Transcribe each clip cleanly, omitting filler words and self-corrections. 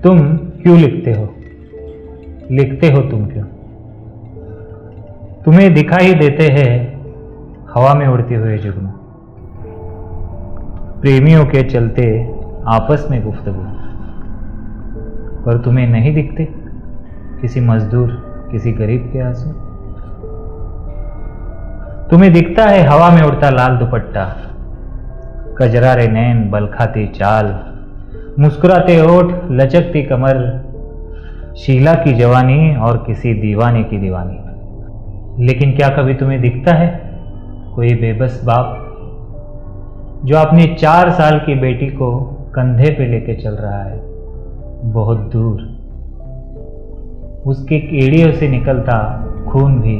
तुम क्यों लिखते हो? लिखते हो तुम क्यों? तुम्हें दिखाई देते हैं हवा में उड़ते हुए जुगनू, प्रेमियों के चलते आपस में गुफ्तगू, पर तुम्हें नहीं दिखते किसी मजदूर, किसी गरीब के आंसू। तुम्हें दिखता है हवा में उड़ता लाल दुपट्टा, कजरारे नैन, बलखाती चाल, मुस्कुराते ओठ, लचकती कमर, शीला की जवानी और किसी दीवाने की दीवानी। लेकिन क्या कभी तुम्हें दिखता है कोई बेबस बाप जो अपनी 4 साल की बेटी को कंधे पे लेके चल रहा है बहुत दूर? उसके एड़ियों से निकलता खून भी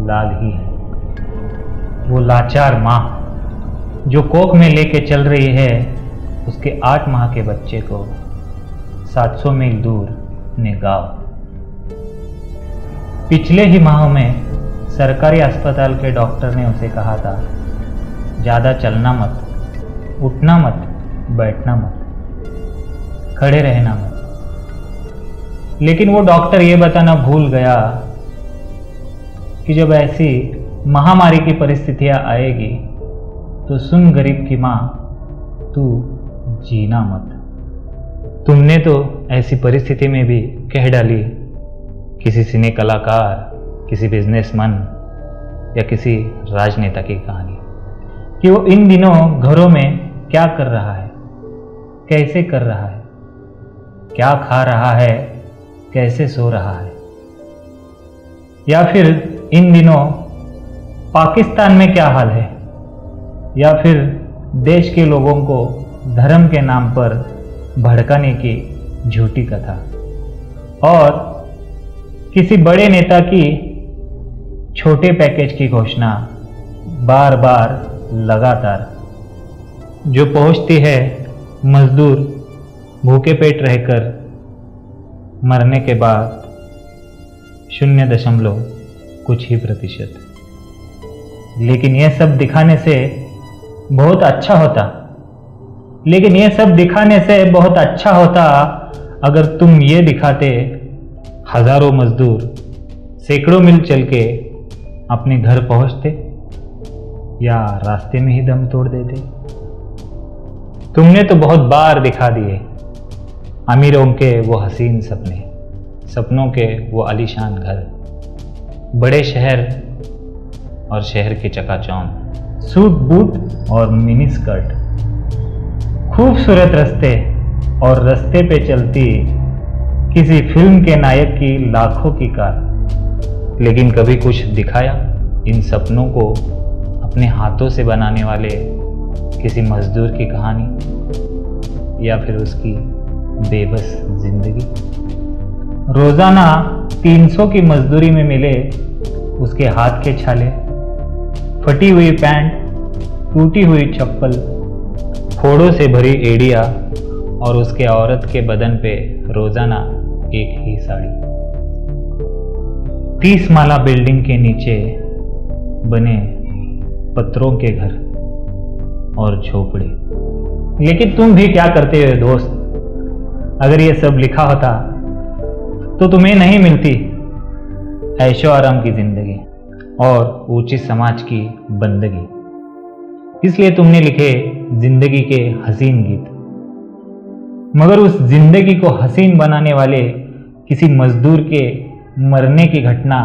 लाल ही है। वो लाचार माँ जो कोख में लेके चल रही है उसके 8 माह के बच्चे को 700 मील दूर अपने गांव। पिछले ही माहों में सरकारी अस्पताल के डॉक्टर ने उसे कहा था, ज्यादा चलना मत, उठना मत, बैठना मत, खड़े रहना मत। लेकिन वो डॉक्टर ये बताना भूल गया कि जब ऐसी महामारी की परिस्थितियां आएगी तो सुन गरीब की मां, तू जीना मत। तुमने तो ऐसी परिस्थिति में भी कह डाली किसी सिने कलाकार, किसी बिजनेसमैन या किसी राजनेता की कहानी कि वो इन दिनों घरों में क्या कर रहा है, कैसे कर रहा है, क्या खा रहा है, कैसे सो रहा है। या फिर इन दिनों पाकिस्तान में क्या हाल है, या फिर देश के लोगों को धर्म के नाम पर भड़काने की झूठी कथा, और किसी बड़े नेता की छोटे पैकेज की घोषणा बार बार लगातार जो पहुंचती है मजदूर भूखे पेट रहकर मरने के बाद 0 कुछ ही %। लेकिन यह सब दिखाने से बहुत अच्छा होता, लेकिन यह सब दिखाने से बहुत अच्छा होता अगर तुम ये दिखाते हजारों मजदूर सैकड़ों मील चल के अपने घर पहुंचते या रास्ते में ही दम तोड़ देते। तुमने तो बहुत बार दिखा दिए अमीरों के वो हसीन सपने, सपनों के वो आलीशान घर, बड़े शहर और शहर के चकाचौंध, सूट बूट और मिनी स्कर्ट, खूबसूरत रास्ते और रास्ते पे चलती किसी फिल्म के नायक की लाखों की कार। लेकिन कभी कुछ दिखाया इन सपनों को अपने हाथों से बनाने वाले किसी मजदूर की कहानी या फिर उसकी बेबस जिंदगी? रोजाना 300 की मजदूरी में मिले उसके हाथ के छाले, फटी हुई पैंट, टूटी हुई चप्पल, फोड़ों से भरी एड़ियां और उसके औरत के बदन पे रोजाना एक ही साड़ी। 30 माला बिल्डिंग के नीचे बने पत्थरों के घर और झोपड़े। लेकिन तुम भी क्या करते हो दोस्त? अगर ये सब लिखा होता तो तुम्हें नहीं मिलती ऐशो आराम की जिंदगी और ऊंची समाज की बंदगी। इसलिए तुमने लिखे जिंदगी के हसीन गीत। मगर उस जिंदगी को हसीन बनाने वाले किसी मजदूर के मरने की घटना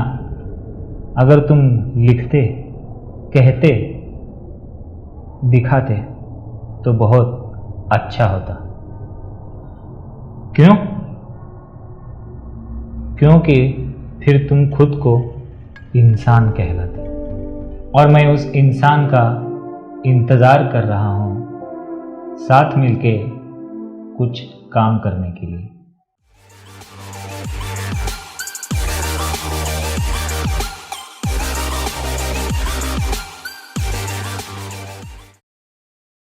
अगर तुम लिखते, कहते, दिखाते तो बहुत अच्छा होता। क्यों? क्योंकि फिर तुम खुद को इंसान कहलाते और मैं उस इंसान का इंतजार कर रहा हूं साथ मिलके कुछ काम करने के लिए।